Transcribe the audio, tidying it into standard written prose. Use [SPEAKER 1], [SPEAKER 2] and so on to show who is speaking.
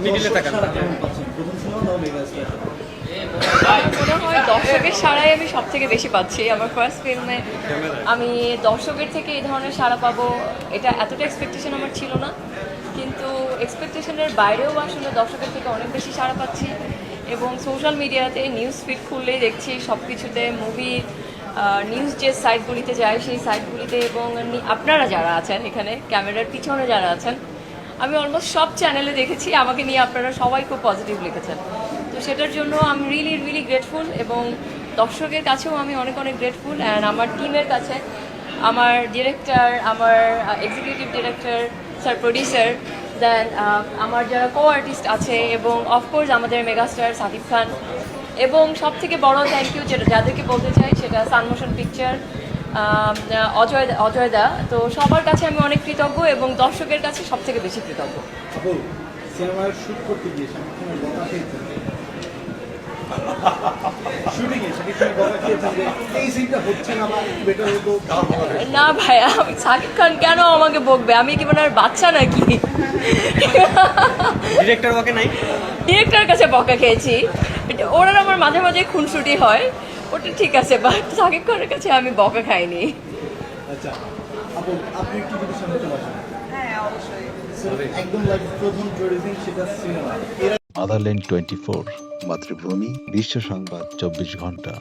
[SPEAKER 1] মিডিলে তাকান।
[SPEAKER 2] মনে হয় দর্শকের সাড়াই আমি সব থেকে বেশি পাচ্ছি। আমার ফার্স্ট ফিল্মে আমি দর্শকের থেকে এই ধরনের সাড়া পাবো এটা এতটা এক্সপেকটেশন আমার ছিল না, কিন্তু এক্সপেকটেশনের বাইরেও আসলে দর্শকের থেকে অনেক বেশি সাড়া পাচ্ছি। এবং সোশ্যাল মিডিয়াতে নিউজ ফিড খুললেই দেখছি সব কিছুতে মুভি নিউজ যে সাইটগুলিতে যায় সেই সাইটগুলিতে, এবং আপনারা যারা আছেন এখানে ক্যামেরার পিছনে যারা আছেন, আমি অলমোস্ট সব চ্যানেলে দেখেছি আমাকে নিয়ে আপনারা সবাই খুব পজিটিভ লিখেছেন। তো সেটার জন্য আমি রিয়েলি গ্রেটফুল, এবং দর্শকের কাছেও আমি অনেক গ্রেটফুল। অ্যান্ড আমার টিমের কাছে, আমার ডিরেক্টর, আমার এক্সিকিউটিভ ডিরেক্টর, স্যার প্রডিউসার, দেন আমার যারা কো আর্টিস্ট আছে, এবং অফকোর্স আমাদের মেগাস্টার সাকিব খান, এবং সব থেকে বড় থ্যাংক ইউ যেটা যাদেরকে বলতে চাই সেটা সানমোশন পিকচার, অজয় দা। তো সবার কাছে আমি অনেক কৃতজ্ঞ, এবং দর্শকের কাছে সব থেকে বেশি কৃতজ্ঞ।
[SPEAKER 3] সিনেমার শুট করতে গিয়ে
[SPEAKER 2] না ভাইয়া, সাকিব খান কেন আমাকে বকবে? আমি কি মানে আর বাচ্চা নাকি?
[SPEAKER 1] ডিরেক্টর ওকে নাই,
[SPEAKER 2] ডিরেক্টরের কাছে বকা খেয়েছি, ওরা আমার মাঝে মাঝে খুনসুটি হয়, ওটা ঠিক আছে, বাট সাকিব খানের কাছে আমি বকা খাইনি।
[SPEAKER 3] আচ্ছা আপু, আপনি কি কিছু শুনতে পারেন?
[SPEAKER 4] হ্যাঁ অবশ্যই।
[SPEAKER 3] একদম লাইক প্রথম প্রডিউসিং সেটা সিনেমা।
[SPEAKER 5] আদারল্যান্ড 24 মাতৃভূমি বিশ্ব সংবাদ 24 ঘন্টা।